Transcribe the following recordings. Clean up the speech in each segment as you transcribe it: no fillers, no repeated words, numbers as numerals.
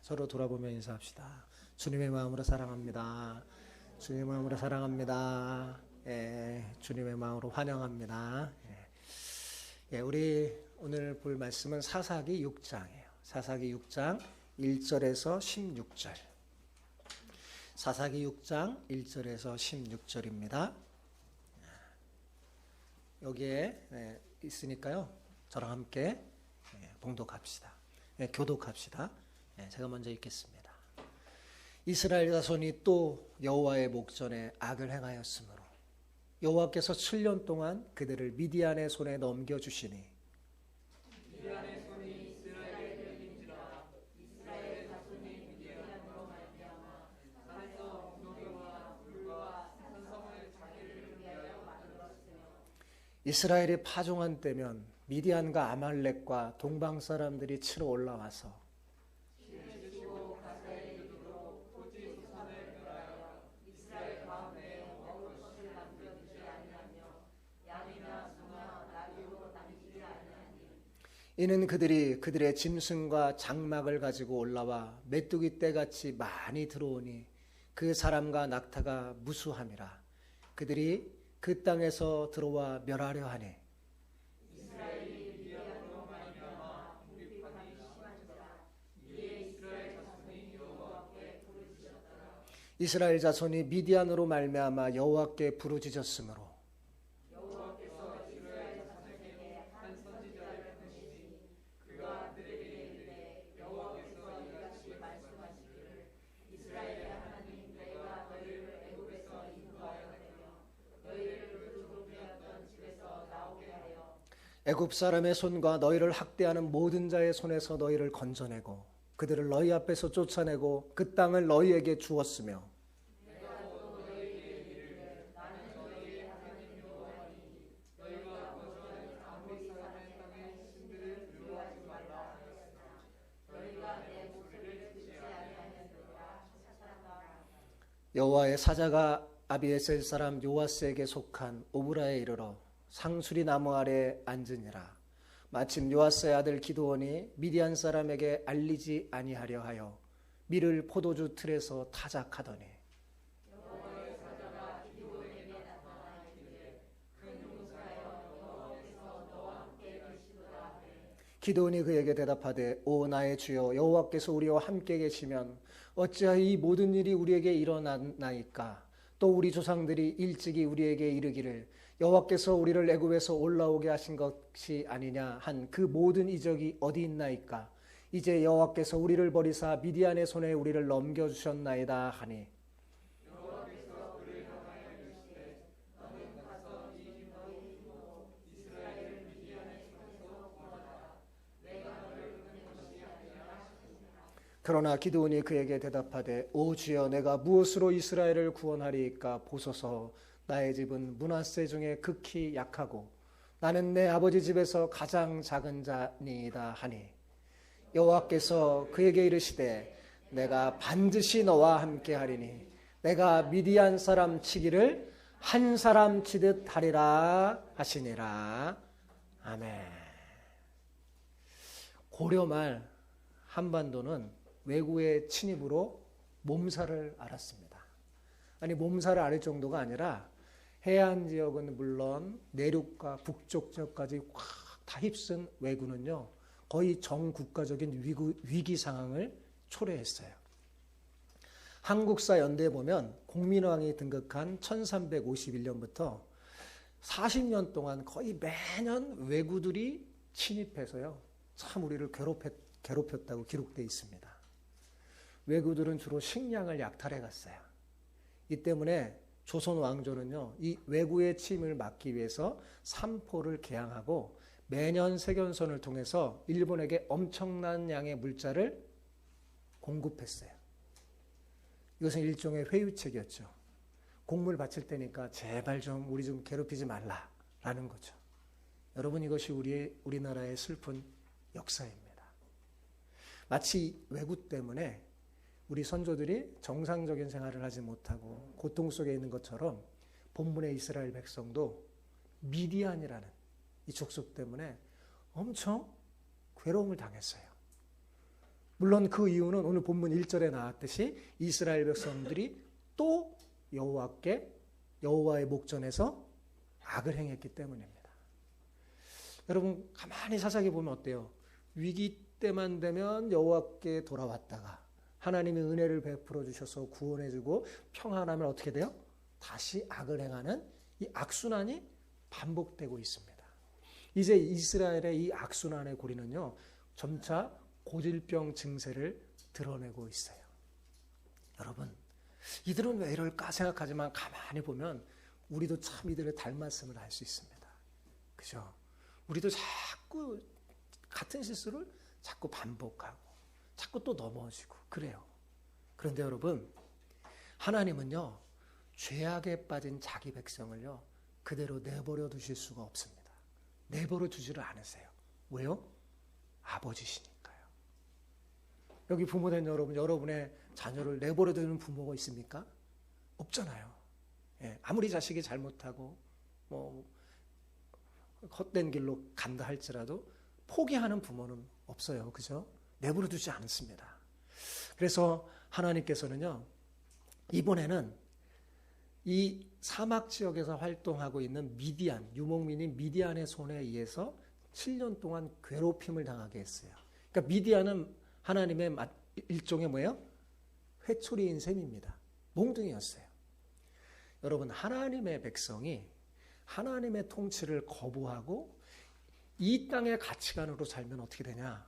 서로 돌아보며 인사합시다. 주님의 마음으로 사랑합니다. 주님의 마음으로 사랑합니다. 주님의 마음으로 환영합니다. 우리 오늘 볼 말씀은 사사기 6장이에요. 사사기 6장 1절에서 16절. 사사기 6장 1절에서 16절입니다. 여기에 있으니까요. 저랑 함께 봉독합시다. 교독합시다. 제가 먼저 읽겠습니다. 이스라엘 자손이 또 여호와의 목전에 악을 행하였으므로 여호와께서 7년 동안 그들을 미디안의 손에 넘겨주시니 미디안의 손이 이스라엘을 인지라. 이스라엘 자손이 미디안으로 말미암아 산에서 동역과 물과 산성을 자기를 위하여 만들었으며 이스라엘이 파종한 때면 미디안과 아말렉과 동방 사람들이 치러 올라와서 치고 가사의 이르기로 토지 소산을 멸하여 이스라엘 가운데 먹을 것을 남겨두지 아니하며 양이나 소나 나귀로 남기지 아니하니 이는 그들이 그들의 짐승과 장막을 가지고 올라와 메뚜기 떼같이 많이 들어오니 그 사람과 낙타가 무수함이라. 그들이 그 땅에서 들어와 멸하려 하니 이스라엘이 미디안으로 말미암아 궁핍함이 심한지라. 이에 이스라엘 자손이 여호와께 부르짖었더라. 이스라엘 자손이 미디안으로 말미암아 여호와께 부르짖었으므로 여호와께서 이스라엘 자손에게 한 선지자를 보내시니 그가 그들에게 이르되 여호와께서 이같이 말씀하시기를 이스라엘의 하나님 내가 너희를 애굽에서 인도하였으며 너희를 그 종되었던 집에서 나오게 하여 애굽 사람의 손과 너희를 학대하는 모든 자의 손에서 너희를 건져내고 그들을 너희 앞에서 쫓아내고 그 땅을 너희에게 주었으며 내가 또 너희에게 이르되 나는 너희의 하나님 여호와이니 너희가 거주하는 아모리 사람의 땅의 신들을 두려워하지 말라 하였으나 너희가 내 목소리를 듣지 아니하였느니라 하셨다. 여호와의 사자가 아비에셀 사람 요아스에게 속한 오브라에 이르러 상수리 나무 아래 앉으니라. 마침 요아스의 아들 기드온이 미디안 사람에게 알리지 아니하려 하여 밀을 포도주 틀에서 타작하더니 여호와의 사자가 기드온에게 나타나 이르되 큰 용사여 여호와께서 너와 함께 계시도다 하매 기드온이 그에게 대답하되 오 나의 주여 여호와께서 우리와 함께 계시면 어찌하여 이 모든 일이 우리에게 일어나나이까. 또 우리 조상들이 일찍이 우리에게 이르기를 여호와께서 우리를 애굽에서 올라오게 하신 것이 아니냐 한 그 모든 이적이 어디 있나이까. 이제 여호와께서 우리를 버리사 미디안의 손에 우리를 넘겨주셨나이다 하니 여호와께서 그를 향하여 이르시되 너는 가서 이 너희 이모 이스라엘을 미디안의 손에서 구원하라. 내가 너를 보낸 것이 아니라 하시니라. 그러나 기드온이 그에게 대답하되 오 주여 내가 무엇으로 이스라엘을 구원하리이까. 보소서 나의 집은 므낫세 중에 극히 약하고 나는 내 아버지 집에서 가장 작은 자니이다 하니 여호와께서 그에게 이르시되 내가 반드시 너와 함께 하리니 내가 미디안 사람 치기를 한 사람 치듯 하리라 하시니라. 아멘. 고려 말 한반도는 왜구의 침입으로 몸살을 앓았습니다. 아니 몸살을 앓을 정도가 아니라 해안 지역은 물론 내륙과 북쪽 지역까지 확 다 휩쓴 왜구는요 거의 전국가적인 위기 상황을 초래했어요. 한국사 연대에 보면 공민왕이 등극한 1351년부터 40년 동안 거의 매년 왜구들이 침입해서요 참 우리를 괴롭혔다고 기록되어 있습니다. 왜구들은 주로 식량을 약탈해 갔어요. 이 때문에 조선 왕조는요, 이 왜구의 침입을 막기 위해서 삼포를 개항하고 매년 세견선을 통해서 일본에게 엄청난 양의 물자를 공급했어요. 이것은 일종의 회유책이었죠. 곡물 바칠 때니까 제발 좀 우리 좀 괴롭히지 말라라는 거죠. 여러분 이것이 우리나라의 슬픈 역사입니다. 마치 왜구 때문에 우리 선조들이 정상적인 생활을 하지 못하고 고통 속에 있는 것처럼 본문의 이스라엘 백성도 미디안이라는 이 족속 때문에 엄청 괴로움을 당했어요. 물론 그 이유는 오늘 본문 1절에 나왔듯이 이스라엘 백성들이 또 여호와의 목전에서 악을 행했기 때문입니다. 여러분 가만히 자세하게 보면 어때요? 위기 때만 되면 여호와께 돌아왔다가 하나님의 은혜를 베풀어 주셔서 구원해 주고 평안하면 어떻게 돼요? 다시 악을 행하는 이 악순환이 반복되고 있습니다. 이제 이스라엘의 이 악순환의 고리는요, 점차 고질병 증세를 드러내고 있어요. 여러분, 이들은 왜 이럴까 생각하지만 가만히 보면 우리도 참 이들을 닮았음을 알 수 있습니다. 그죠? 우리도 자꾸 같은 실수를 자꾸 반복하고 자꾸 또 넘어지고 그래요. 그런데 여러분, 하나님은요, 죄악에 빠진 자기 백성을요, 그대로 내버려 두실 수가 없습니다. 내버려 두지를 않으세요. 왜요? 아버지시니까요. 여기 부모된 여러분, 여러분의 자녀를 내버려 두는 부모가 있습니까? 없잖아요. 예, 아무리 자식이 잘못하고 헛된 길로 간다 할지라도 포기하는 부모는 없어요. 그죠? 내버려 두지 않습니다. 그래서 하나님께서는요, 이번에는 이 사막 지역에서 활동하고 있는 미디안, 유목민인 미디안의 손에 의해서 7년 동안 괴롭힘을 당하게 했어요. 그러니까 미디안은 하나님의 일종의 뭐예요? 회초리인 셈입니다. 몽둥이였어요. 여러분, 하나님의 백성이 하나님의 통치를 거부하고 이 땅의 가치관으로 살면 어떻게 되냐?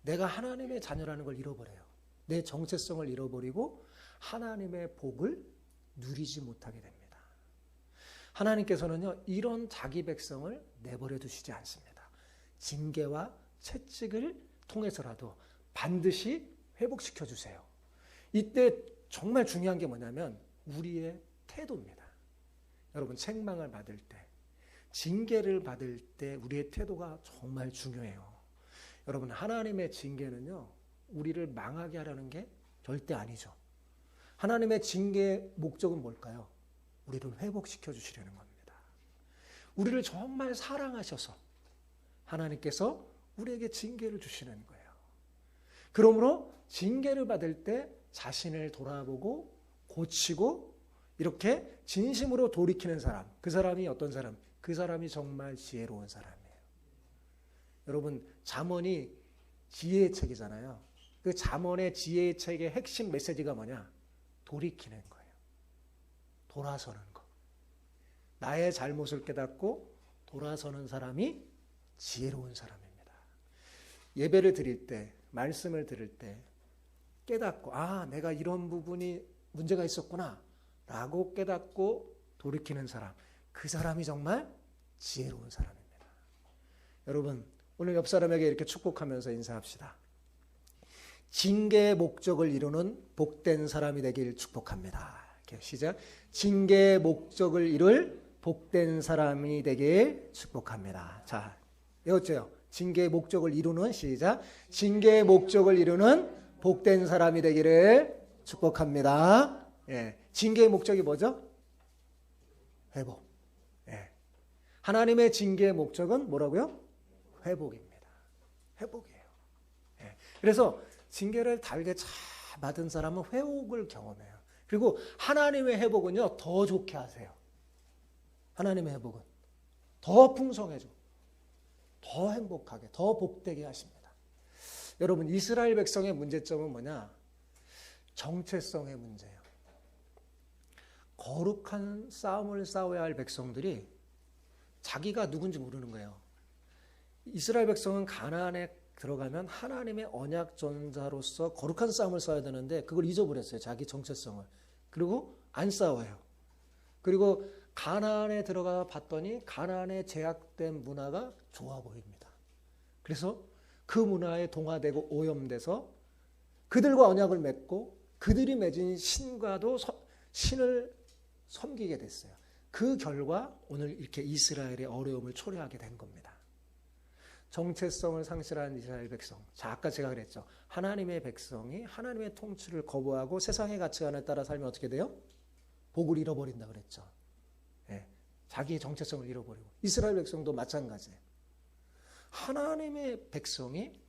내가 하나님의 자녀라는 걸 잃어버려요. 내 정체성을 잃어버리고 하나님의 복을 누리지 못하게 됩니다. 하나님께서는요, 이런 자기 백성을 내버려 두시지 않습니다. 징계와 채찍을 통해서라도 반드시 회복시켜 주세요. 이때 정말 중요한 게 뭐냐면 우리의 태도입니다. 여러분, 책망을 받을 때, 징계를 받을 때 우리의 태도가 정말 중요해요. 여러분, 하나님의 징계는요, 우리를 망하게 하려는 게 절대 아니죠. 하나님의 징계의 목적은 뭘까요? 우리를 회복시켜 주시려는 겁니다. 우리를 정말 사랑하셔서 하나님께서 우리에게 징계를 주시는 거예요. 그러므로 징계를 받을 때 자신을 돌아보고 고치고 이렇게 진심으로 돌이키는 사람, 그 사람이 어떤 사람? 그 사람이 정말 지혜로운 사람이에요. 여러분, 잠언이 지혜의 책이잖아요. 그 잠언의 지혜의 책의 핵심 메시지가 뭐냐? 돌이키는 거예요. 돌아서는 거. 나의 잘못을 깨닫고 돌아서는 사람이 지혜로운 사람입니다. 예배를 드릴 때, 말씀을 들을 때 깨닫고, 아, 내가 이런 부분이 문제가 있었구나 라고 깨닫고 돌이키는 사람, 그 사람이 정말 지혜로운 사람입니다. 여러분, 오늘 옆 사람에게 이렇게 축복하면서 인사합시다. 징계의 목적을 이루는 복된 사람이 되길 축복합니다. 이렇게 시작. 징계의 목적을 이룰 복된 사람이 되길 축복합니다. 자, 외웠죠? 징계의 목적을 이루는, 시작. 징계의 목적을 이루는 복된 사람이 되기를 축복합니다. 예. 징계의 목적이 뭐죠? 회복. 예. 하나님의 징계의 목적은 뭐라고요? 회복입니다. 회복이에요. 예. 그래서 징계를 달게 잘 받은 사람은 회복을 경험해요. 그리고 하나님의 회복은요, 더 좋게 하세요. 하나님의 회복은 더 풍성해져, 더 행복하게, 더 복되게 하십니다. 여러분, 이스라엘 백성의 문제점은 뭐냐? 정체성의 문제예요. 거룩한 싸움을 싸워야 할 백성들이 자기가 누군지 모르는 거예요. 이스라엘 백성은 가나안에 들어가면 하나님의 언약 전자로서 거룩한 싸움을 싸워야 되는데 그걸 잊어버렸어요. 자기 정체성을. 그리고 안 싸워요. 그리고 가나안에 들어가 봤더니 가나안의 제약된 문화가 좋아 보입니다. 그래서 그 문화에 동화되고 오염돼서 그들과 언약을 맺고 그들이 맺은 신과도 신을 섬기게 됐어요. 그 결과 오늘 이렇게 이스라엘의 어려움을 초래하게 된 겁니다. 정체성을 상실한 이스라엘 백성. 자, 아까 제가 그랬죠. 하나님의 백성이 하나님의 통치를 거부하고 세상의 가치관에 따라 살면 어떻게 돼요? 복을 잃어버린다 그랬죠. 예, 자기의 정체성을 잃어버리고. 이스라엘 백성도 마찬가지예요. 하나님의 백성이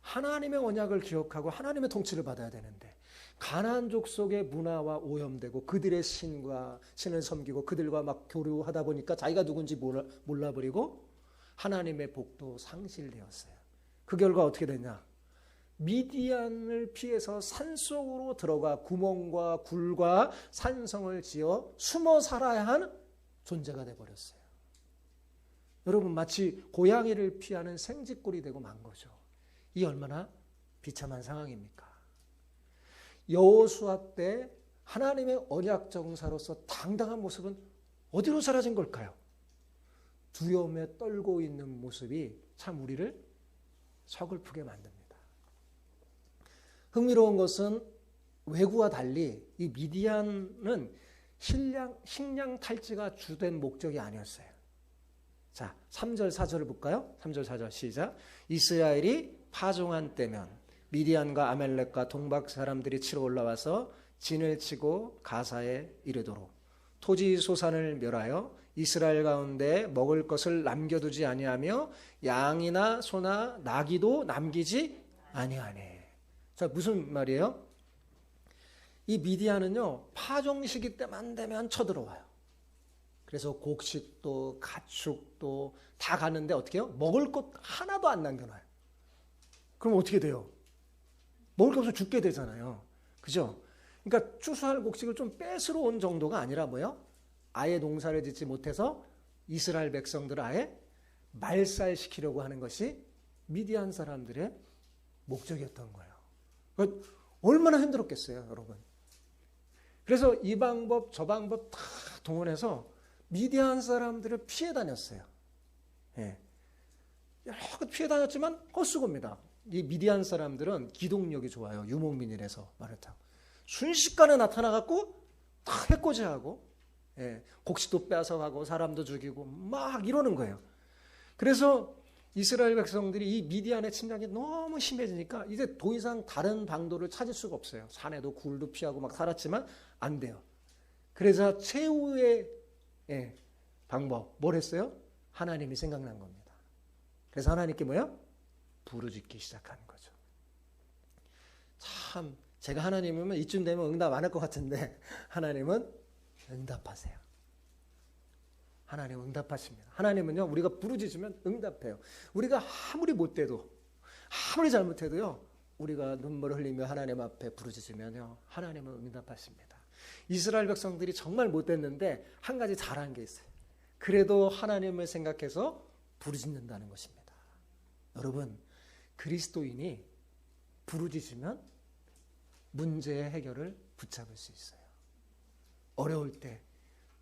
하나님의 언약을 기억하고 하나님의 통치를 받아야 되는데 가나안 족속의 문화와 오염되고 그들의 신을 섬기고 그들과 막 교류하다 보니까 자기가 누군지 몰라버리고 하나님의 복도 상실되었어요. 그 결과 어떻게 됐냐? 미디안을 피해서 산속으로 들어가 구멍과 굴과 산성을 지어 숨어 살아야 한 존재가 되어버렸어요. 여러분, 마치 고양이를 피하는 생쥐꼴이 되고 만 거죠. 이 얼마나 비참한 상황입니까? 여호수아 때 하나님의 언약 정사로서 당당한 모습은 어디로 사라진 걸까요? 두려움에 떨고 있는 모습이 참 우리를 서글프게 만듭니다. 흥미로운 것은 외구와 달리 이 미디안은 식량 탈취가 주된 목적이 아니었어요. 자, 3절 4절을 볼까요? 3절 4절 시작. 이스라엘이 파종한 때면 미디안과 아멜렉과 동박 사람들이 치러 올라와서 진을 치고 가사에 이르도록 토지 소산을 멸하여 이스라엘 가운데 먹을 것을 남겨두지 아니하며 양이나 소나 나귀도 남기지 아니하네. 자, 무슨 말이에요? 이 미디안은요, 파종 시기 때만 되면 쳐들어와요. 그래서 곡식도 가축도 다 가는데 어떻게 해요? 먹을 것 하나도 안 남겨놔요. 그럼 어떻게 돼요? 먹을 게 없어서 죽게 되잖아요. 그죠? 그러니까 추수할 곡식을 좀 뺏으러 온 정도가 아니라 뭐예요? 아예 농사를 짓지 못해서 이스라엘 백성들을 아예 말살시키려고 하는 것이 미디안 사람들의 목적이었던 거예요. 그러니까 얼마나 힘들었겠어요, 여러분. 그래서 이 방법 저 방법 다 동원해서 미디안 사람들을 피해 다녔어요. 예. 여러 것 피해 다녔지만 헛수고입니다. 이 미디안 사람들은 기동력이 좋아요. 유목민이라서 말하자면 순식간에 나타나갖고 다 해코지하고, 예, 곡식도 뺏어가고 사람도 죽이고 막 이러는 거예요. 그래서 이스라엘 백성들이 이 미디안의 침략이 너무 심해지니까 이제 더 이상 다른 방도를 찾을 수가 없어요. 산에도 굴도 피하고 막 살았지만 안 돼요. 그래서 최후의 방법 뭘 했어요? 하나님이 생각난 겁니다. 그래서 하나님께 뭐야? 부르짖기 시작하는 거죠. 참 제가 하나님이면 이쯤 되면 응답 안 할 것 같은데 하나님은 응답하세요. 하나님은 응답하십니다. 하나님은요, 우리가 부르짖으면 응답해요. 우리가 아무리 못돼도 아무리 잘못해도요, 우리가 눈물을 흘리며 하나님 앞에 부르짖으면요, 하나님은 응답하십니다. 이스라엘 백성들이 정말 못됐는데 한 가지 잘한 게 있어요. 그래도 하나님을 생각해서 부르짖는다는 것입니다. 여러분, 그리스도인이 부르짖으면 문제의 해결을 붙잡을 수 있어요. 어려울 때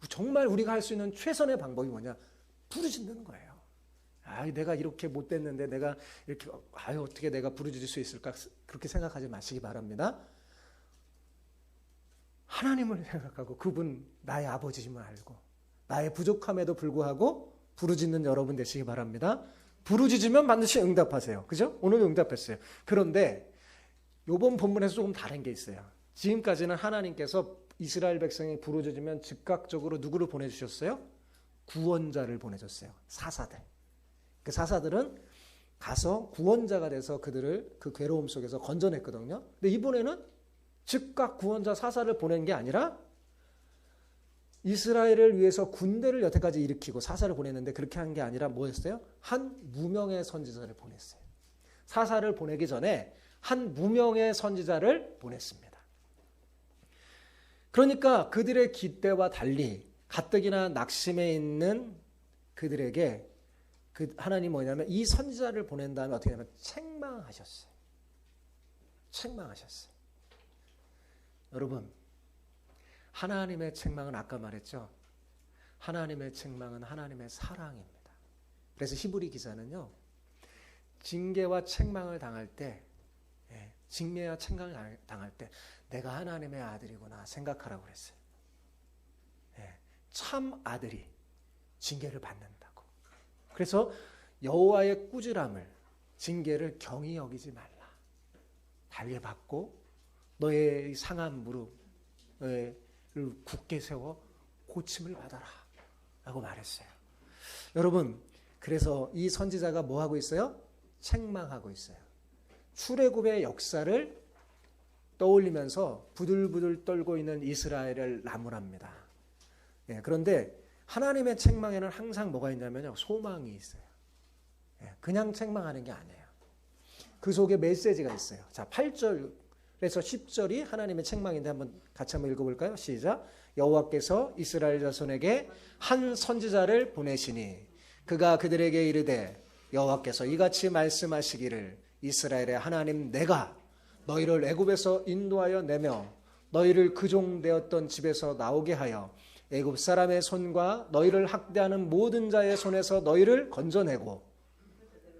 정말 우리가 할 수 있는 최선의 방법이 뭐냐? 부르짖는 거예요. 내가 이렇게 못됐는데 내가 이렇게 어떻게 내가 부르짖을 수 있을까? 그렇게 생각하지 마시기 바랍니다. 하나님을 생각하고 그분 나의 아버지임을 알고 나의 부족함에도 불구하고 부르짖는 여러분 되시기 바랍니다. 부르짖으면 반드시 응답하세요. 그죠? 오늘 응답했어요. 그런데 이번 본문에서 조금 다른 게 있어요. 지금까지는 하나님께서 이스라엘 백성이 부르짖으면 즉각적으로 누구를 보내주셨어요? 구원자를 보내줬어요. 사사들. 그 사사들은 가서 구원자가 돼서 그들을 그 괴로움 속에서 건져냈거든요. 근데 이번에는 즉각 구원자 사사를 보낸 게 아니라 이스라엘을 위해서 군대를 여태까지 일으키고 사사를 보냈는데 그렇게 한 게 아니라 뭐였어요? 한 무명의 선지자를 보냈어요. 사사를 보내기 전에 한 무명의 선지자를 보냈습니다. 그러니까 그들의 기대와 달리 가뜩이나 낙심해 있는 그들에게 하나님 뭐냐면 이 선지자를 보낸 다음에 어떻게 하냐면 책망하셨어요. 책망하셨어요. 여러분, 하나님의 책망은 아까 말했죠. 하나님의 책망은 하나님의 사랑입니다. 그래서 히브리 기자는요, 징계와 책망을 당할 때, 징계와 책망을 당할 때 내가 하나님의 아들이구나 생각하라고 그랬어요. 참 아들이 징계를 받는다고. 그래서 여호와의 꾸지람을, 징계를 경히 여기지 말라. 달게 받고 너의 상한 무릎을 굳게 세워 고침을 받아라 라고 말했어요. 여러분, 그래서 이 선지자가 뭐 하고 있어요? 책망하고 있어요. 출애굽의 역사를 떠올리면서 부들부들 떨고 있는 이스라엘을 나무랍니다. 예, 그런데 하나님의 책망에는 항상 뭐가 있냐면요, 소망이 있어요. 예, 그냥 책망하는 게 아니에요. 그 속에 메시지가 있어요. 자, 8절에서 10절이 하나님의 책망인데 같이 한번 읽어볼까요? 시작. 여호와께서 이스라엘 자손에게 한 선지자를 보내시니 그가 그들에게 이르되 여호와께서 이같이 말씀하시기를 이스라엘의 하나님 내가 너희를 애굽에서 인도하여 내며 너희를 그 종 되었던 집에서 나오게 하여 애굽 사람의 손과 너희를 학대하는 모든 자의 손에서 너희를 건져내고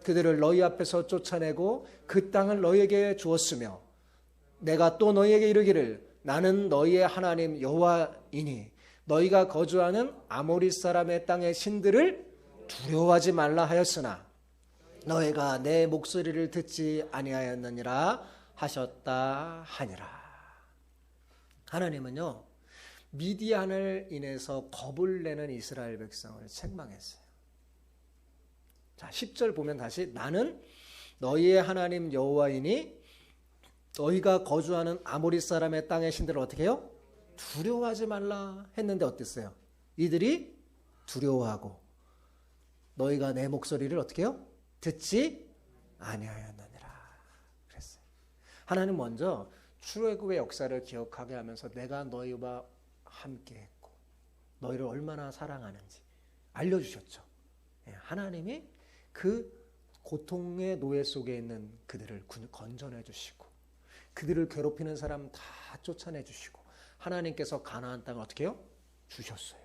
그들을 너희 앞에서 쫓아내고 그 땅을 너희에게 주었으며 내가 또 너희에게 이르기를 나는 너희의 하나님 여호와이니 너희가 거주하는 아모리 사람의 땅의 신들을 두려워하지 말라 하였으나 너희가 내 목소리를 듣지 아니하였느니라 하셨다 하니라. 하나님은요, 미디안을 인해서 겁을 내는 이스라엘 백성을 책망했어요. 자, 10절 보면 다시 나는 너희의 하나님 여호와이니 너희가 거주하는 아모리 사람의 땅의 신들을 어떻게 해요? 두려워하지 말라 했는데 어땠어요? 이들이 두려워하고 너희가 내 목소리를 어떻게 해요? 듣지 아니하였느니라 그랬어요. 하나님 먼저 출애굽의 역사를 기억하게 하면서 내가 너희와 함께했고 너희를 얼마나 사랑하는지 알려주셨죠. 하나님이 그 고통의 노예 속에 있는 그들을 건져내 주시고 그들을 괴롭히는 사람 다 쫓아내 주시고 하나님께서 가나안 땅을 어떻게 해요? 주셨어요.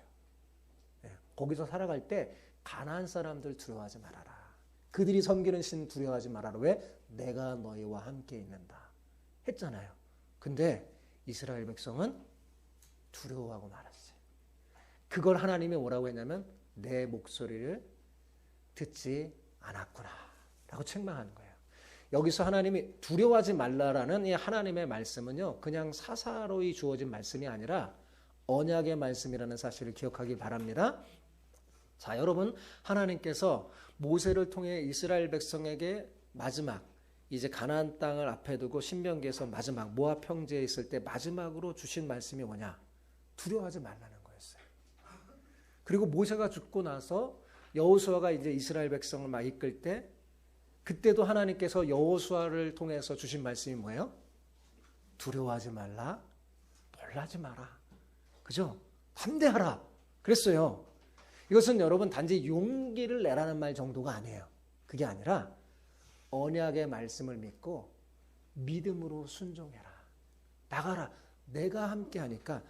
거기서 살아갈 때 가나안 사람들 두려워하지 말아라. 그들이 섬기는 신 두려워하지 말아라. 왜? 내가 너희와 함께 있는다 했잖아요. 근데 이스라엘 백성은 두려워하고 말았어요. 그걸 하나님이 뭐라고 했냐면 내 목소리를 듣지 않았구나 라고 책망하는 거예요. 여기서 하나님이 두려워하지 말라라는 이 하나님의 말씀은요, 그냥 사사로이 주어진 말씀이 아니라 언약의 말씀이라는 사실을 기억하기 바랍니다. 자, 여러분, 하나님께서 모세를 통해 이스라엘 백성에게 마지막 이제 가나안 땅을 앞에 두고 신명기에서 마지막 모압 평지에 있을 때 마지막으로 주신 말씀이 뭐냐? 두려워하지 말라는 거였어요. 그리고 모세가 죽고 나서 여호수아가 이제 이스라엘 백성을 막 이끌 때 그때도 하나님께서 여호수아를 통해서 주신 말씀이 뭐예요? 두려워하지 말라, 놀라지 마라. 그죠? 담대하라. 그랬어요. 이것은 여러분 단지 용기를 내라는 말 정도가 아니에요. 그게 아니라 언약의 말씀을 믿고 믿음으로 순종해라. 나가라. 내가 함께 하니까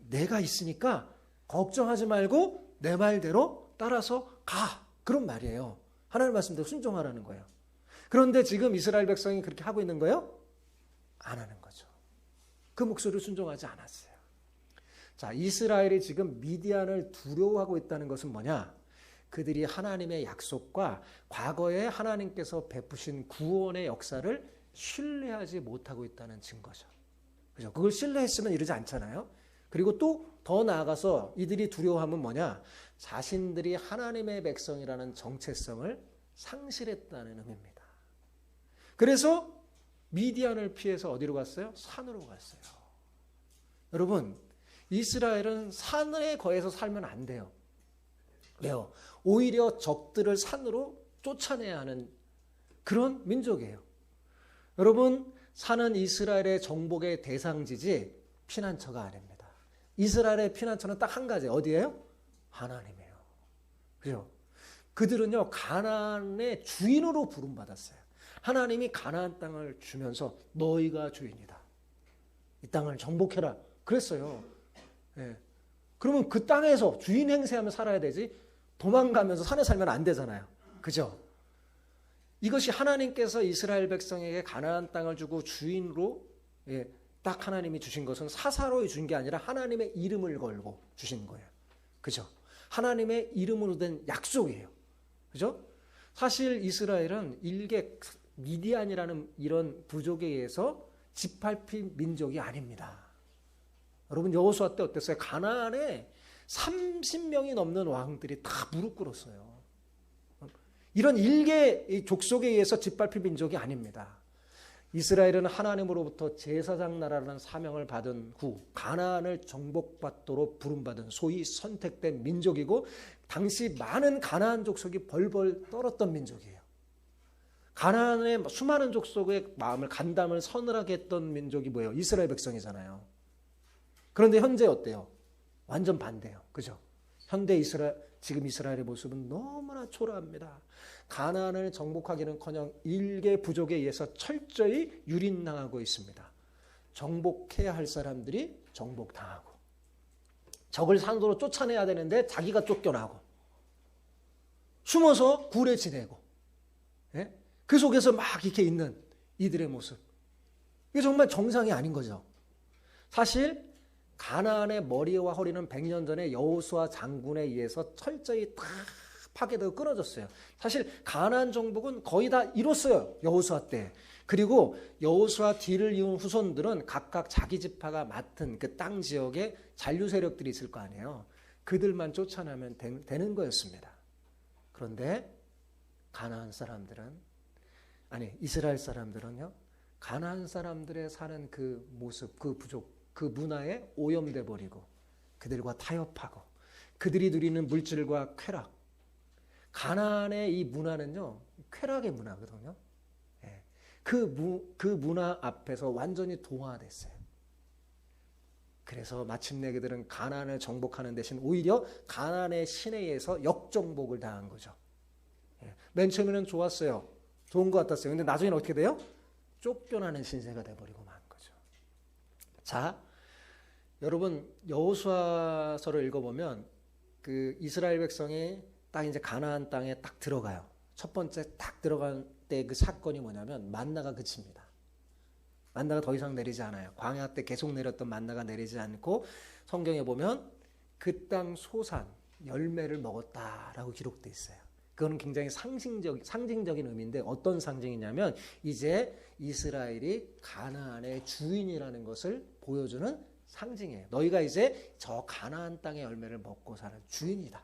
내가 있으니까 걱정하지 말고 내 말대로 따라서 가. 그런 말이에요. 하나님 말씀대로 순종하라는 거예요. 그런데 지금 이스라엘 백성이 그렇게 하고 있는 거예요? 안 하는 거죠. 그 목소리를 순종하지 않았어요. 자, 이스라엘이 지금 미디안을 두려워하고 있다는 것은 뭐냐? 그들이 하나님의 약속과 과거에 하나님께서 베푸신 구원의 역사를 신뢰하지 못하고 있다는 증거죠. 그죠? 그걸 신뢰했으면 이러지 않잖아요. 그리고 또 더 나아가서 이들이 두려워하면 뭐냐? 자신들이 하나님의 백성이라는 정체성을 상실했다는 의미입니다. 그래서 미디안을 피해서 어디로 갔어요? 산으로 갔어요. 여러분, 이스라엘은 산에 거해서 살면 안 돼요. 왜요? 오히려 적들을 산으로 쫓아내야 하는 그런 민족이에요. 여러분, 산은 이스라엘의 정복의 대상지지 피난처가 아닙니다. 이스라엘의 피난처는 딱 한 가지. 어디예요? 하나님이에요. 그죠? 그들은요, 가나안의 주인으로 부름받았어요. 하나님이 가나안 땅을 주면서 너희가 주인이다. 이 땅을 정복해라. 그랬어요. 예. 그러면 그 땅에서 주인 행세하며 살아야 되지 도망가면서 산에 살면 안 되잖아요. 그죠? 이것이 하나님께서 이스라엘 백성에게 가나안 땅을 주고 주인으로 딱 하나님이 주신 것은 사사로이 준 게 아니라 하나님의 이름을 걸고 주신 거예요. 그죠? 하나님의 이름으로 된 약속이에요. 그죠? 사실 이스라엘은 일개 미디안이라는 이런 부족에 의해서 짓밟힌 민족이 아닙니다. 여러분, 여호수아 때 어땠어요? 가나안에 30명이 넘는 왕들이 다 무릎 꿇었어요. 이런 일개 족속에 의해서 짓밟힌 민족이 아닙니다. 이스라엘은 하나님으로부터 제사장 나라라는 사명을 받은 후 가나안을 정복받도록 부름받은 소위 선택된 민족이고 당시 많은 가나안 족속이 벌벌 떨었던 민족이에요. 가나안의 수많은 족속의 마음을 간담을 서늘하게 했던 민족이 뭐예요? 이스라엘 백성이잖아요. 그런데 현재 어때요? 완전 반대예요. 그죠? 현대 이스라엘, 지금 이스라엘의 모습은 너무나 초라합니다. 가나안을 정복하기는커녕 일개 부족에 의해서 철저히 유린당하고 있습니다. 정복해야 할 사람들이 정복당하고 적을 산으로 쫓아내야 되는데 자기가 쫓겨나고 숨어서 굴에 지내고 예? 그 속에서 막 이렇게 있는 이들의 모습. 이게 정말 정상이 아닌 거죠. 사실 가나안의 머리와 허리는 100년 전에 여호수아 장군에 의해서 철저히 다 파괴되고 끊어졌어요. 사실 가나안 정복은 거의 다 이뤘어요. 여호수아 때. 그리고 여호수아 뒤를 이은 후손들은 각각 자기 지파가 맡은 그 땅 지역에 잔류 세력들이 있을 거 아니에요. 그들만 쫓아내면 되는 거였습니다. 그런데 가나안 사람들은 이스라엘 사람들은요. 가나안 사람들의 사는 그 모습, 그 부족, 그 문화에 오염돼 버리고 그들과 타협하고 그들이 누리는 물질과 쾌락. 가나안의 이 문화는요. 쾌락의 문화거든요. 예. 그 문화 앞에서 완전히 동화됐어요. 그래서 마침내 그들은 가나안을 정복하는 대신 오히려 가나안의 신에 의해서 역정복을 당한 거죠. 예. 맨 처음에는 좋았어요. 좋은 것 같았어요. 근데 나중에는 어떻게 돼요? 쫓겨나는 신세가 돼버리고 만 거죠. 자, 여러분 여호수아서를 읽어보면 그 이스라엘 백성이 딱 이제 가나안 땅에 딱 들어가요. 첫 번째 딱 들어간 때 그 사건이 뭐냐면 만나가 그칩니다. 만나가 더 이상 내리지 않아요. 광야 때 계속 내렸던 만나가 내리지 않고 성경에 보면 그 땅 소산 열매를 먹었다라고 기록돼 있어요. 그거는 굉장히 상징적인 의미인데 어떤 상징이냐면 이제 이스라엘이 가나안의 주인이라는 것을 보여주는 상징이에요. 너희가 이제 저 가나안 땅의 열매를 먹고 사는 주인이다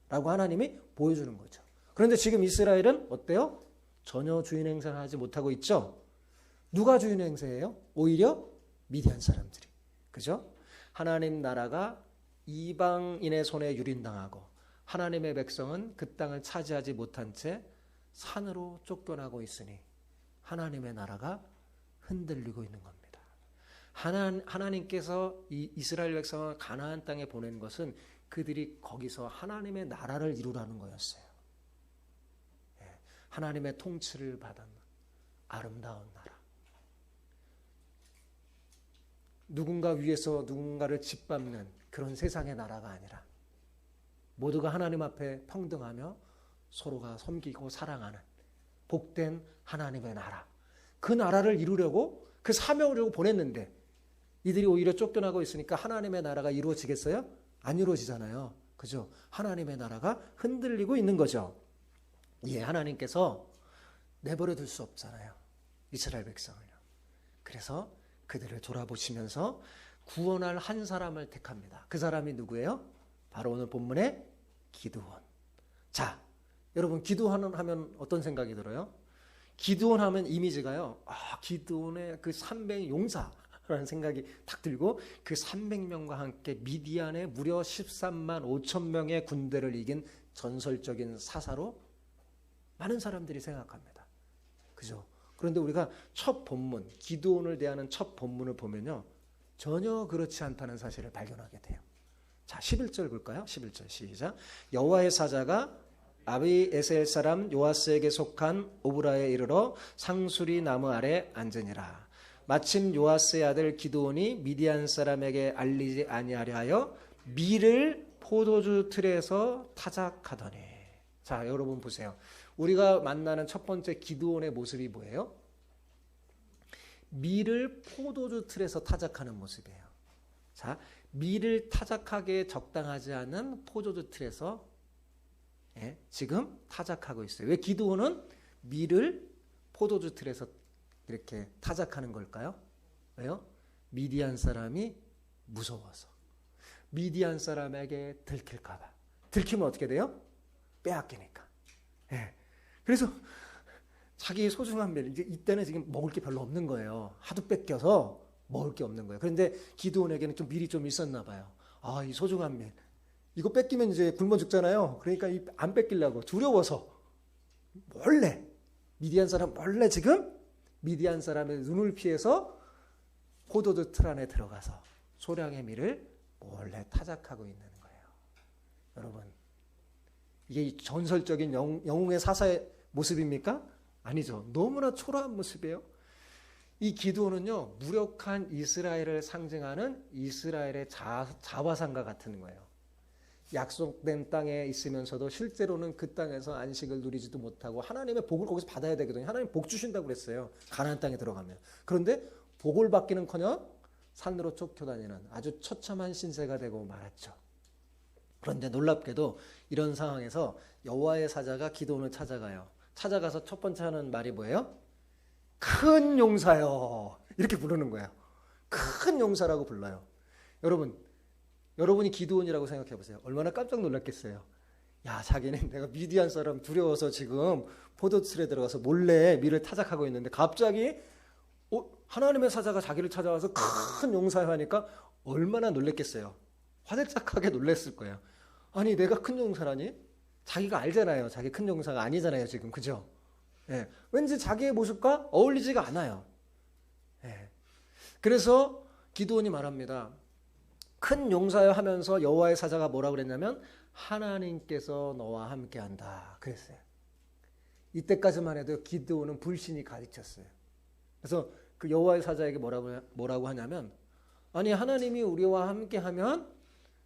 라고 하나님이 보여주는 거죠. 그런데 지금 이스라엘은 어때요? 전혀 주인 행세를 하지 못하고 있죠. 누가 주인 행세예요? 오히려 미디안 사람들이. 그죠? 하나님 나라가 이방인의 손에 유린당하고 하나님의 백성은 그 땅을 차지하지 못한 채 산으로 쫓겨나고 있으니 하나님의 나라가 흔들리고 있는 겁니다. 하나님께서 이 이스라엘 백성을 가나안 땅에 보낸 것은 그들이 거기서 하나님의 나라를 이루라는 거였어요. 하나님의 통치를 받은 아름다운 나라. 누군가 위에서 누군가를 짓밟는 그런 세상의 나라가 아니라 모두가 하나님 앞에 평등하며 서로가 섬기고 사랑하는 복된 하나님의 나라. 그 나라를 이루려고 그 사명을 주고 보냈는데 이들이 오히려 쫓겨나고 있으니까 하나님의 나라가 이루어지겠어요? 안 이루어지잖아요. 그죠? 하나님의 나라가 흔들리고 있는 거죠. 예, 하나님께서 내버려 둘 수 없잖아요. 이스라엘 백성을요. 그래서 그들을 돌아보시면서 구원할 한 사람을 택합니다. 그 사람이 누구예요? 바로 오늘 본문의 기드온. 자, 여러분 기드온 하면 어떤 생각이 들어요? 기드온 하면 이미지가요. 기드온의 그 300 용사라는 생각이 딱 들고 그 300명과 함께 미디안의 무려 13만 5천 명의 군대를 이긴 전설적인 사사로 많은 사람들이 생각합니다. 그죠? 그런데 우리가 첫 본문, 기드온을 대하는 첫 본문을 보면요. 전혀 그렇지 않다는 사실을 발견하게 돼요. 자, 11절 볼까요? 11절 시작. 여호와의 사자가 아비에셀 사람 요아스에게 속한 오브라에 이르러 상수리 나무 아래 앉으니라. 마침 요아스의 아들 기드온이 미디안 사람에게 알리지 아니하려 하여 밀을 포도주 틀에서 타작하더니. 자, 여러분 보세요. 우리가 만나는 첫 번째 기드온의 모습이 뭐예요? 밀을 포도주 틀에서 타작하는 모습이에요. 자, 밀을 타작하기에 적당하지 않은 포도주 틀에서 지금 타작하고 있어요. 왜 기드온은 밀을 포도주 틀에서 이렇게 타작하는 걸까요? 왜요? 미디안 사람이 무서워서. 미디안 사람에게 들킬까 봐. 들키면 어떻게 돼요? 빼앗기니까. 그래서 자기 소중한 멜, 이때는 지금 먹을 게 별로 없는 거예요. 하도 뺏겨서 먹을 게 없는 거예요. 그런데 기드온에게는 좀 미리 좀 있었나 봐요. 아, 이 소중한 멜. 이거 뺏기면 이제 굶어 죽잖아요. 그러니까 안 뺏기려고 두려워서 몰래, 미디안 사람 몰래 지금 미디안 사람의 눈을 피해서 포도주 틀 안에 들어가서 소량의 밀을 몰래 타작하고 있는 거예요. 여러분, 이게 전설적인 영웅의 사사의 모습입니까? 아니죠. 너무나 초라한 모습이에요. 이 기드온은요, 무력한 이스라엘을 상징하는 이스라엘의 자화상과 같은 거예요. 약속된 땅에 있으면서도 실제로는 그 땅에서 안식을 누리지도 못하고 하나님의 복을 거기서 받아야 되거든요. 하나님 복 주신다고 그랬어요. 가나안 땅에 들어가면. 그런데 복을 받기는커녕 산으로 쫓겨다니는 아주 처참한 신세가 되고 말았죠. 그런데 놀랍게도 이런 상황에서 여호와의 사자가 기드온을 찾아가요. 찾아가서 첫 번째 하는 말이 뭐예요? 큰 용사요. 이렇게 부르는 거예요. 큰 용사라고 불러요. 여러분이 기드온이라고 생각해 보세요. 얼마나 깜짝 놀랐겠어요. 야, 자기는 내가 미디안 사람 두려워서 지금 포도틀에 들어가서 몰래 밀을 타작하고 있는데 갑자기 하나님의 사자가 자기를 찾아와서 큰 용사요 하니까 얼마나 놀랬겠어요. 화들짝하게 놀랬을 거예요. 아니, 내가 큰 용사라니? 자기가 알잖아요. 자기 큰 용사가 아니잖아요, 지금. 그죠? 예. 왠지 자기의 모습과 어울리지가 않아요. 예. 그래서 기드온이 말합니다. 큰 용사여 하면서 여호와의 사자가 뭐라고 그랬냐면 하나님께서 너와 함께한다 그랬어요. 이때까지만 해도 기드온은 불신이 가득 찼어요. 그래서 그 여호와의 사자에게 뭐라고 하냐면 아니, 하나님이 우리와 함께하면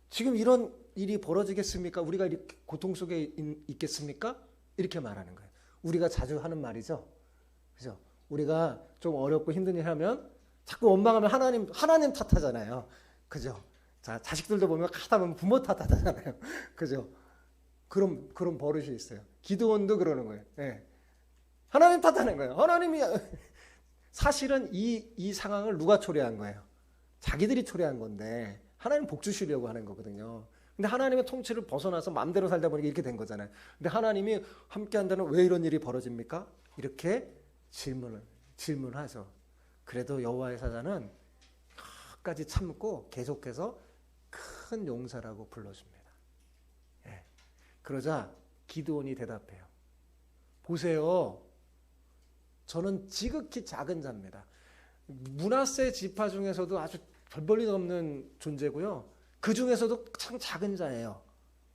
지금 이런 일이 벌어지겠습니까? 우리가 이렇게 고통 속에 있겠습니까? 이렇게 말하는 거예요. 우리가 자주 하는 말이죠. 그죠? 우리가 좀 어렵고 힘든 일 하면 자꾸 원망하면 하나님 탓하잖아요. 그죠? 자, 자식들도 보면 하다 보면 부모 탓하잖아요. 그죠? 그런 버릇이 있어요. 기드온도 그러는 거예요. 예. 하나님 탓하는 거예요. 하나님이 사실은 이 상황을 누가 초래한 거예요? 자기들이 초래한 건데 하나님 복 주시려고 하는 거거든요. 근데 하나님의 통치를 벗어나서 마음대로 살다 보니까 이렇게 된 거잖아요. 근데 하나님이 함께 한다는 왜 이런 일이 벌어집니까? 이렇게 질문을 하죠. 그래도 여호와의 사자는 끝까지 참고 계속해서 큰 용사라고 불러줍니다. 예. 그러자 기드온이 대답해요. 보세요. 저는 지극히 작은 자입니다. 므낫세 지파 중에서도 아주 별 볼 일 없는 존재고요. 그 중에서도 참 작은 자예요.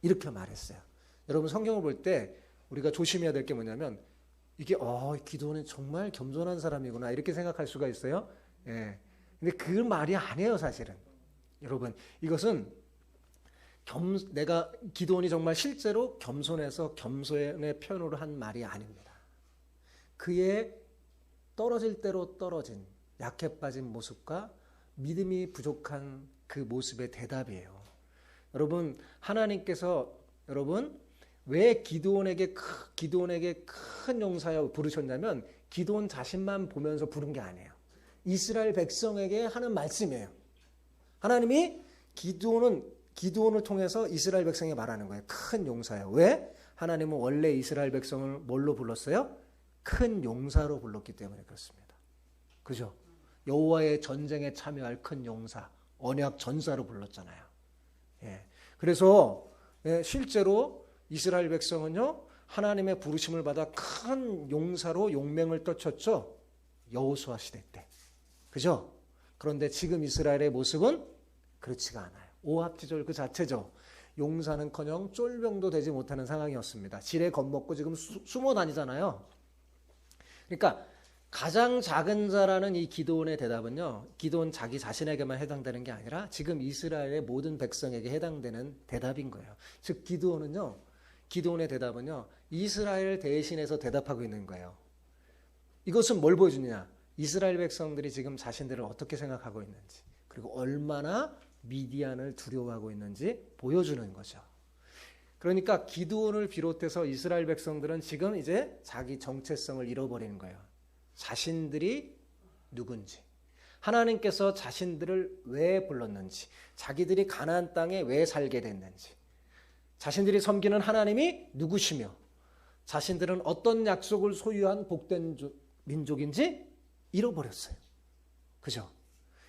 이렇게 말했어요. 여러분, 성경을 볼 때 우리가 조심해야 될 게 뭐냐면 이게 기드온은 정말 겸손한 사람이구나 이렇게 생각할 수가 있어요. 예. 근데 그 말이 아니에요, 사실은. 여러분, 이것은 기드온이 정말 실제로 겸손해서 겸손의 표현으로 한 말이 아닙니다. 그의 떨어질 대로 떨어진 약해 빠진 모습과 믿음이 부족한 그 모습의 대답이에요. 여러분, 하나님께서 왜 기드온에게 큰 용사여 부르셨냐면 기드온 자신만 보면서 부른 게 아니에요. 이스라엘 백성에게 하는 말씀이에요. 하나님이 기드온을 통해서 이스라엘 백성에게 말하는 거예요. 큰 용사요. 왜? 하나님은 원래 이스라엘 백성을 뭘로 불렀어요? 큰 용사로 불렀기 때문에 그렇습니다. 그죠? 여호와의 전쟁에 참여할 큰 용사, 언약 전사로 불렀잖아요. 예. 그래서 실제로 이스라엘 백성은요, 하나님의 부르심을 받아 큰 용사로 용맹을 떨쳤죠. 여호수아 시대 때. 그죠? 그런데 지금 이스라엘의 모습은 그렇지가 않아요. 오합지졸 그 자체죠. 용사는커녕 쫄병도 되지 못하는 상황이었습니다. 지레 겁먹고 지금 숨어 다니잖아요. 그러니까 가장 작은 자라는 이 기드온의 대답은요, 기드온 자기 자신에게만 해당되는 게 아니라 지금 이스라엘의 모든 백성에게 해당되는 대답인 거예요. 즉 기드온의 대답은요, 이스라엘 대신해서 대답하고 있는 거예요. 이것은 뭘 보여주느냐? 이스라엘 백성들이 지금 자신들을 어떻게 생각하고 있는지, 그리고 얼마나 미디안을 두려워하고 있는지 보여주는 거죠. 그러니까 기드온을 비롯해서 이스라엘 백성들은 지금 이제 자기 정체성을 잃어버리는 거예요. 자신들이 누군지, 하나님께서 자신들을 왜 불렀는지, 자기들이 가나안 땅에 왜 살게 됐는지, 자신들이 섬기는 하나님이 누구시며 자신들은 어떤 약속을 소유한 복된 민족인지 잃어버렸어요. 그죠?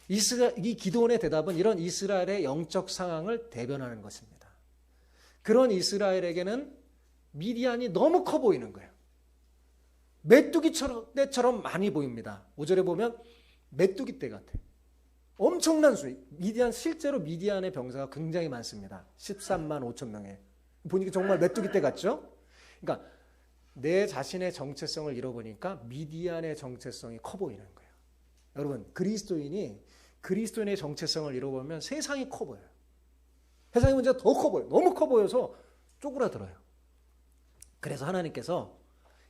이 기드온의 대답은 이런 이스라엘의 영적 상황을 대변하는 것입니다. 그런 이스라엘에게는 미디안이 너무 커 보이는 거예요. 메뚜기 떼처럼 많이 보입니다. 5절에 보면 메뚜기 떼 같아. 엄청난 수. 실제로 미디안의 병사가 굉장히 많습니다. 13만 5천 명에. 보니까 정말 메뚜기 떼 같죠? 그러니까 내 자신의 정체성을 잃어보니까 미디안의 정체성이 커 보이는 거예요. 여러분, 그리스도인의 정체성을 잃어보면 세상이 커 보여요. 세상의 문제가 더 커 보여요. 너무 커 보여서 쪼그라들어요. 그래서 하나님께서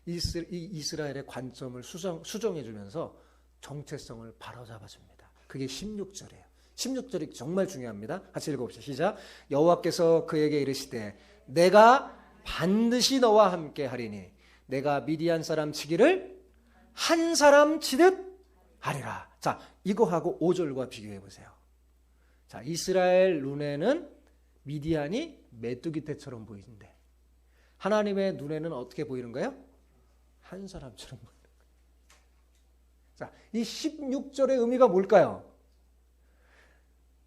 이스라엘의 관점을 수정해 주면서 정체성을 바로잡아 줍니다. 그게 16절이에요. 16절이 정말 중요합니다. 같이 읽어봅시다. 시작. 여호와께서 그에게 이르시되 내가 반드시 너와 함께 하리니 내가 미디안 사람 치기를 한 사람 치듯 하리라. 자, 이거하고 5절과 비교해 보세요. 자, 이스라엘 눈에는 미디안이 메뚜기 떼처럼 보이는데 하나님의 눈에는 어떻게 보이는 거예요? 한 사람처럼 보이는 거예요. 자, 이 16절의 의미가 뭘까요?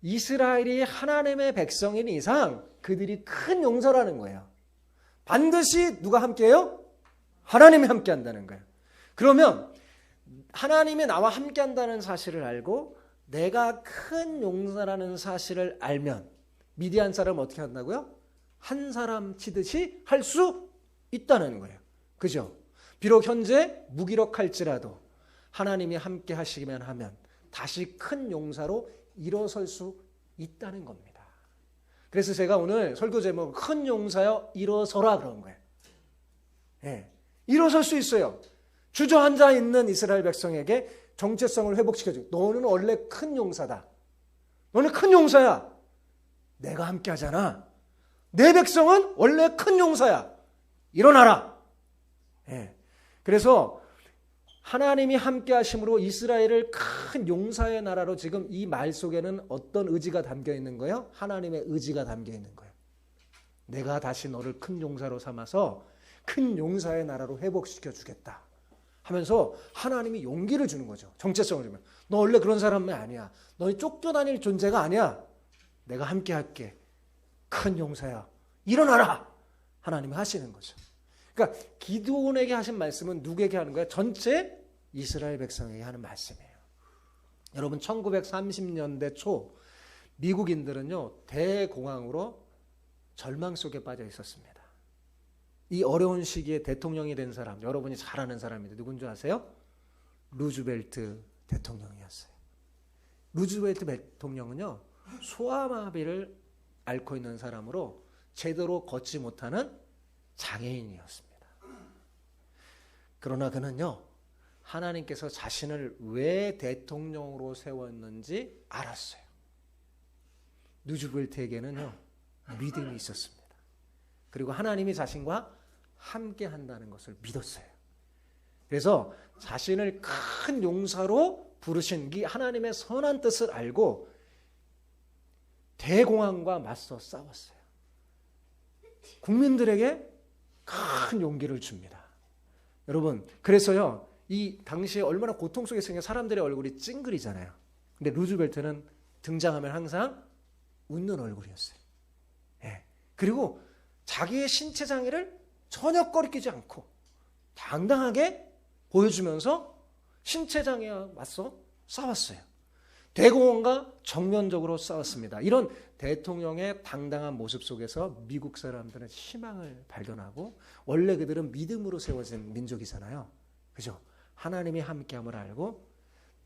이스라엘이 하나님의 백성인 이상 그들이 큰 용서라는 거예요. 반드시 누가 함께해요? 하나님이 함께한다는 거예요. 그러면 하나님이 나와 함께한다는 사실을 알고 내가 큰 용사라는 사실을 알면 미디안 사람은 어떻게 한다고요? 한 사람 치듯이 할 수 있다는 거예요. 그죠? 비록 현재 무기력할지라도 하나님이 함께 하시기만 하면 다시 큰 용사로 일어설 수 있다는 겁니다. 그래서 제가 오늘 설교 제목 큰 용사여 일어서라 그런 거예요. 예, 일어설 수 있어요. 주저앉아 있는 이스라엘 백성에게 정체성을 회복시켜주고 너는 원래 큰 용사다. 너는 큰 용사야. 내가 함께 하잖아. 내 백성은 원래 큰 용사야. 일어나라. 예. 그래서 하나님이 함께 하심으로 이스라엘을 큰 용사의 나라로 지금 이 말 속에는 어떤 의지가 담겨 있는 거예요? 하나님의 의지가 담겨 있는 거예요. 내가 다시 너를 큰 용사로 삼아서 큰 용사의 나라로 회복시켜 주겠다 하면서 하나님이 용기를 주는 거죠. 정체성을 주면. 너 원래 그런 사람이 아니야. 너희 쫓겨다닐 존재가 아니야. 내가 함께 할게. 큰 용사야. 일어나라. 하나님이 하시는 거죠. 그러니까 기드온에게 하신 말씀은 누구에게 하는 거예요? 전체 이스라엘 백성에게 하는 말씀이에요. 여러분 1930년대 초 미국인들은요 대공황으로 절망 속에 빠져 있었습니다. 이 어려운 시기에 대통령이 된 사람, 여러분이 잘 아는 사람인데 누군 줄 아세요? 루즈벨트 대통령이었어요. 루즈벨트 대통령은요 소아마비를 앓고 있는 사람으로 제대로 걷지 못하는 장애인이었습니다. 그러나 그는요 하나님께서 자신을 왜 대통령으로 세웠는지 알았어요. 루즈벨트에게는요 믿음이 있었습니다. 그리고 하나님이 자신과 함께 한다는 것을 믿었어요. 그래서 자신을 큰 용사로 부르신 이 하나님의 선한 뜻을 알고 대공황과 맞서 싸웠어요. 국민들에게 큰 용기를 줍니다. 여러분, 그래서요, 이 당시에 얼마나 고통 속에 생긴 사람들의 얼굴이 찡그리잖아요. 근데 루즈벨트는 등장하면 항상 웃는 얼굴이었어요. 예. 그리고 자기의 신체 장애를 전혀 꺼리끼지 않고 당당하게 보여주면서 신체 장애와 맞서 싸웠어요. 대공황과 정면적으로 싸웠습니다. 이런 대통령의 당당한 모습 속에서 미국 사람들은 희망을 발견하고 원래 그들은 믿음으로 세워진 민족이잖아요. 그죠? 하나님이 함께함을 알고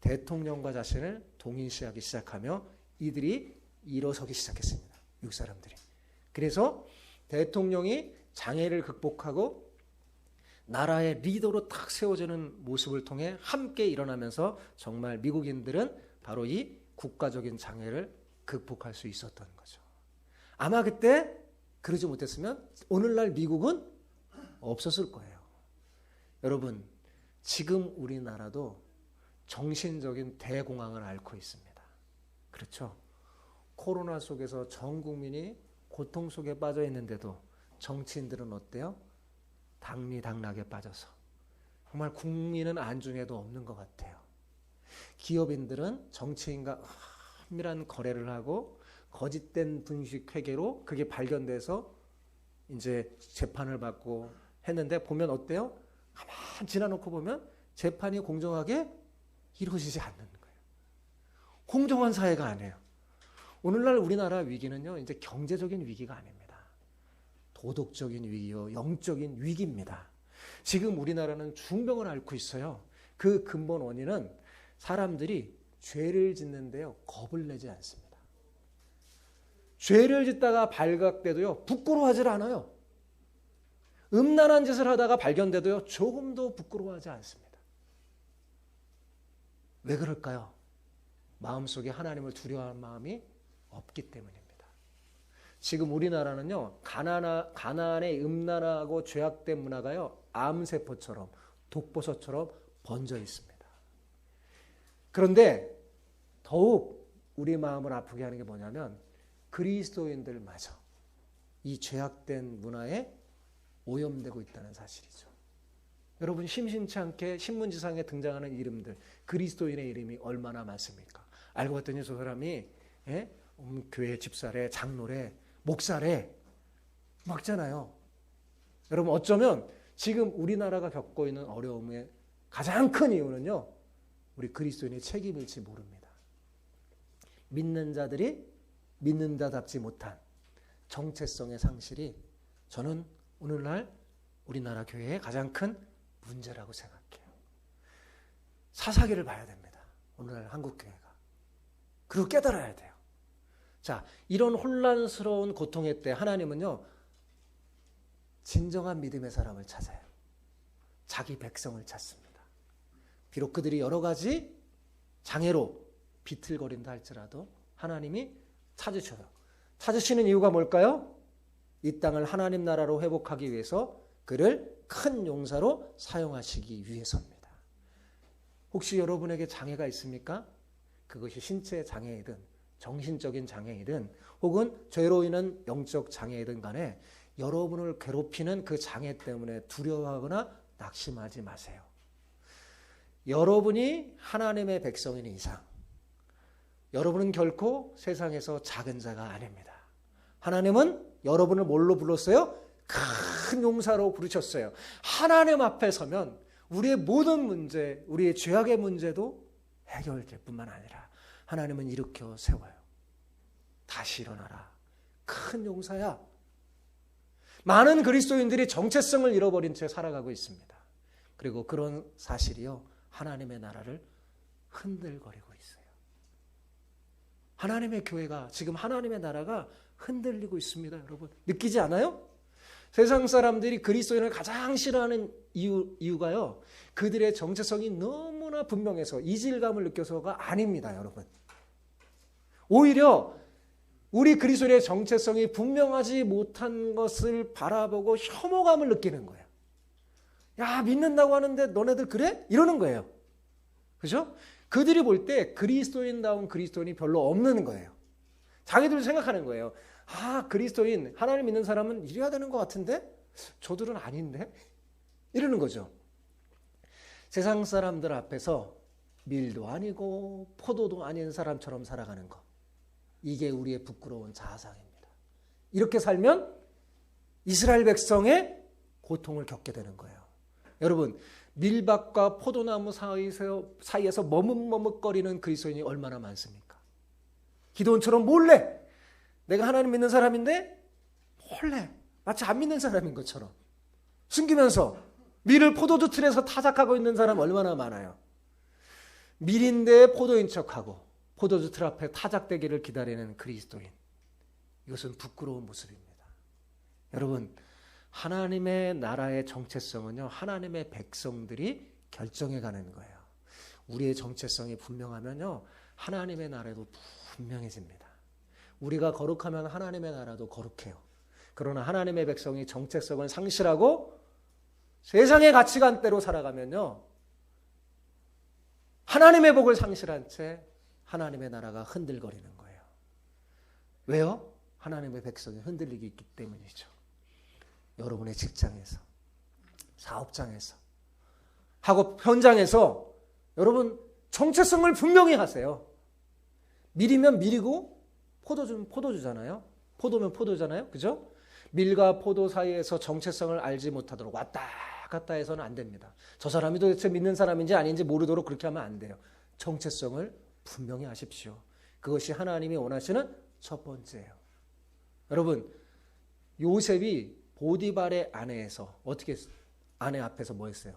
대통령과 자신을 동일시하기 시작하며 이들이 일어서기 시작했습니다. 미국 사람들이. 그래서 대통령이 장애를 극복하고 나라의 리더로 딱 세워지는 모습을 통해 함께 일어나면서 정말 미국인들은 바로 이 국가적인 장애를 극복할 수 있었던 거죠. 아마 그때 그러지 못했으면 오늘날 미국은 없었을 거예요. 여러분, 지금 우리나라도 정신적인 대공황을 앓고 있습니다. 그렇죠? 코로나 속에서 전 국민이 고통 속에 빠져 있는데도 정치인들은 어때요? 당리당락에 빠져서 정말 국민은 안중에도 없는 것 같아요. 기업인들은 정치인과 은밀한 거래를 하고 거짓된 분식 회계로 그게 발견돼서 이제 재판을 받고 했는데 보면 어때요? 가만 지나놓고 보면 재판이 공정하게 이루어지지 않는 거예요. 공정한 사회가 아니에요. 오늘날 우리나라 위기는요, 이제 경제적인 위기가 아닙니다. 도덕적인 위기요, 영적인 위기입니다. 지금 우리나라는 중병을 앓고 있어요. 그 근본 원인은 사람들이 죄를 짓는데요, 겁을 내지 않습니다. 죄를 짓다가 발각돼도요, 부끄러워하지 않아요. 음란한 짓을 하다가 발견돼도요, 조금도 부끄러워하지 않습니다. 왜 그럴까요? 마음속에 하나님을 두려워하는 마음이 없기 때문입니다. 지금 우리나라는요, 가난의 음란하고 죄악된 문화가요, 암세포처럼 독버섯처럼 번져 있습니다. 그런데 더욱 우리 마음을 아프게 하는 게 뭐냐면 그리스도인들마저 이 죄악된 문화에 오염되고 있다는 사실이죠. 여러분, 심심치 않게 신문지상에 등장하는 이름들, 그리스도인의 이름이 얼마나 많습니까? 알고 봤더니 저 사람이 교회 집사래, 장로래, 목사래 막잖아요. 여러분, 어쩌면 지금 우리나라가 겪고 있는 어려움의 가장 큰 이유는요, 우리 그리스도인의 책임일지 모릅니다. 믿는 자들이 믿는 자답지 못한 정체성의 상실이 저는 오늘날 우리나라 교회의 가장 큰 문제라고 생각해요. 사사기를 봐야 됩니다. 오늘날 한국교회가. 그리고 깨달아야 돼요. 자, 이런 혼란스러운 고통의 때 하나님은요, 진정한 믿음의 사람을 찾아요. 자기 백성을 찾습니다. 비록 그들이 여러 가지 장애로 비틀거린다 할지라도 하나님이 찾으셔요. 찾으시는 이유가 뭘까요? 이 땅을 하나님 나라로 회복하기 위해서 그를 큰 용사로 사용하시기 위해서입니다. 혹시 여러분에게 장애가 있습니까? 그것이 신체 장애이든 정신적인 장애이든 혹은 죄로 인한 영적 장애이든 간에 여러분을 괴롭히는 그 장애 때문에 두려워하거나 낙심하지 마세요. 여러분이 하나님의 백성인 이상 여러분은 결코 세상에서 작은 자가 아닙니다. 하나님은 여러분을 뭘로 불렀어요? 큰 용사로 부르셨어요. 하나님 앞에 서면 우리의 모든 문제, 우리의 죄악의 문제도 해결될 뿐만 아니라 하나님은 일으켜 세워요. 다시 일어나라. 큰 용사야. 많은 그리스도인들이 정체성을 잃어버린 채 살아가고 있습니다. 그리고 그런 사실이요, 하나님의 나라를 흔들거리고 있어요. 하나님의 교회가, 지금 하나님의 나라가 흔들리고 있습니다. 여러분, 느끼지 않아요? 세상 사람들이 그리스도인을 가장 싫어하는 이유가요, 그들의 정체성이 너무나 분명해서 이질감을 느껴서가 아닙니다. 여러분, 오히려 우리 그리스도인의 정체성이 분명하지 못한 것을 바라보고 혐오감을 느끼는 거예요. 야, 믿는다고 하는데 너네들 그래? 이러는 거예요. 그죠? 그들이 볼 때 그리스도인다운 그리스도인이 별로 없는 거예요. 자기들 생각하는 거예요. 아, 그리스도인, 하나님 믿는 사람은 이래야 되는 것 같은데? 저들은 아닌데? 이러는 거죠. 세상 사람들 앞에서 밀도 아니고 포도도 아닌 사람처럼 살아가는 것. 이게 우리의 부끄러운 자아상입니다. 이렇게 살면 이스라엘 백성의 고통을 겪게 되는 거예요. 여러분, 밀밭과 포도나무 사이에서 머뭇머뭇거리는 그리스도인이 얼마나 많습니까? 기도원처럼 몰래, 내가 하나님 믿는 사람인데 몰래 마치 안 믿는 사람인 것처럼 숨기면서 밀을 포도주 틀에서 타작하고 있는 사람 얼마나 많아요. 밀인데 포도인 척하고 포도주 틀 앞에 타작되기를 기다리는 그리스도인. 이것은 부끄러운 모습입니다. 여러분, 하나님의 나라의 정체성은요, 하나님의 백성들이 결정해 가는 거예요. 우리의 정체성이 분명하면요, 하나님의 나라도 분명해집니다. 우리가 거룩하면 하나님의 나라도 거룩해요. 그러나 하나님의 백성이 정체성을 상실하고 세상의 가치관대로 살아가면요, 하나님의 복을 상실한 채 하나님의 나라가 흔들거리는 거예요. 왜요? 하나님의 백성이 흔들리기 있기 때문이죠. 여러분의 직장에서, 사업장에서, 학업 현장에서 여러분 정체성을 분명히 하세요. 밀이면 밀이고 포도주면 포도주잖아요. 포도면 포도잖아요. 그죠? 밀과 포도 사이에서 정체성을 알지 못하도록 왔다 갔다 해서는 안 됩니다. 저 사람이 도대체 믿는 사람인지 아닌지 모르도록 그렇게 하면 안 돼요. 정체성을 분명히 하십시오. 그것이 하나님이 원하시는 첫 번째예요. 여러분, 요셉이 보디발의 아내에서 어떻게 아내 앞에서 뭐 했어요?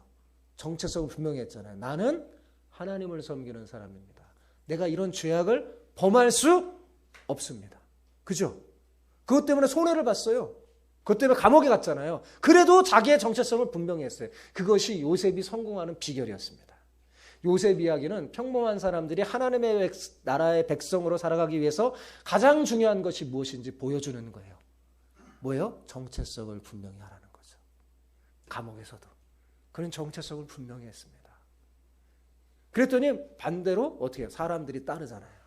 정체성을 분명히 했잖아요. 나는 하나님을 섬기는 사람입니다. 내가 이런 죄악을 범할 수 없습니다. 그죠? 그것 때문에 손해를 봤어요. 그것 때문에 감옥에 갔잖아요. 그래도 자기의 정체성을 분명히 했어요. 그것이 요셉이 성공하는 비결이었습니다. 요셉 이야기는 평범한 사람들이 하나님의 나라의 백성으로 살아가기 위해서 가장 중요한 것이 무엇인지 보여주는 거예요. 뭐예요? 정체성을 분명히 하라는 거죠. 감옥에서도 그는 정체성을 분명히 했습니다. 그랬더니 반대로 어떻게 해요? 사람들이 따르잖아요.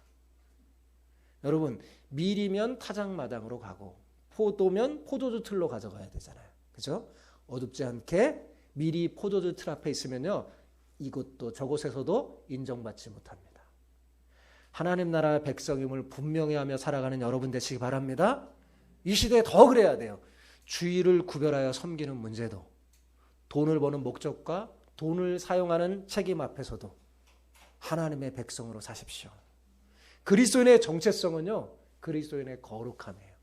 여러분, 밀이면 타작마당으로 가고 포도면 포도주 틀로 가져가야 되잖아요. 그죠? 어둡지 않게 밀이 포도주 틀 앞에 있으면요, 이곳도 저곳에서도 인정받지 못합니다. 하나님 나라의 백성임을 분명히 하며 살아가는 여러분 되시기 바랍니다. 이 시대에 더 그래야 돼요. 주의를 구별하여 섬기는 문제도, 돈을 버는 목적과 돈을 사용하는 책임 앞에서도 하나님의 백성으로 사십시오. 그리스도인의 정체성은요, 그리스도인의 거룩함이에요.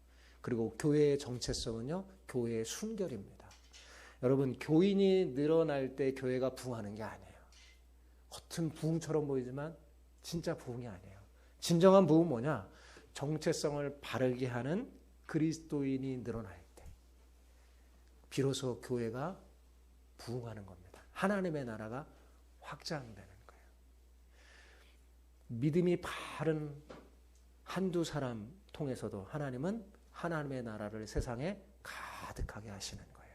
그리고 교회의 정체성은요, 교회의 순결입니다. 여러분, 교인이 늘어날 때 교회가 부흥하는 게 아니에요. 겉은 부흥처럼 보이지만 진짜 부흥이 아니에요. 진정한 부흥은 뭐냐? 정체성을 바르게 하는 그리스도인이 늘어날 때 비로소 교회가 부흥하는 겁니다. 하나님의 나라가 확장되는 거예요. 믿음이 바른 한두 사람 통해서도 하나님은 하나님의 나라를 세상에 가득하게 하시는 거예요.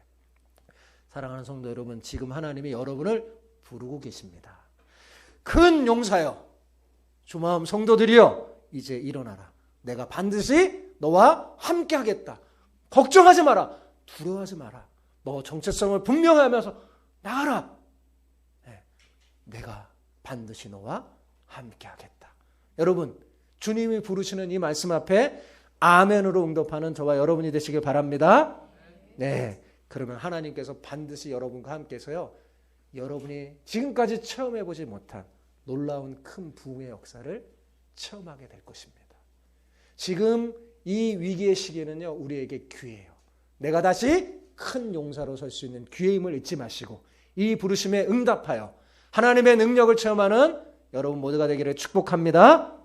사랑하는 성도 여러분, 지금 하나님이 여러분을 부르고 계십니다. 큰 용사여, 주 마음 성도들이여, 이제 일어나라. 내가 반드시 너와 함께 하겠다. 걱정하지 마라. 두려워하지 마라. 너 정체성을 분명히 하면서 나가라. 네, 내가 반드시 너와 함께 하겠다. 여러분, 주님이 부르시는 이 말씀 앞에 아멘으로 응답하는 저와 여러분이 되시길 바랍니다. 네, 그러면 하나님께서 반드시 여러분과 함께해서요, 여러분이 지금까지 체험해보지 못한 놀라운 큰 부흥의 역사를 체험하게 될 것입니다. 지금 이 위기의 시기에는요, 우리에게 기회예요. 내가 다시 큰 용사로 설 수 있는 기회임을 잊지 마시고 이 부르심에 응답하여 하나님의 능력을 체험하는 여러분 모두가 되기를 축복합니다.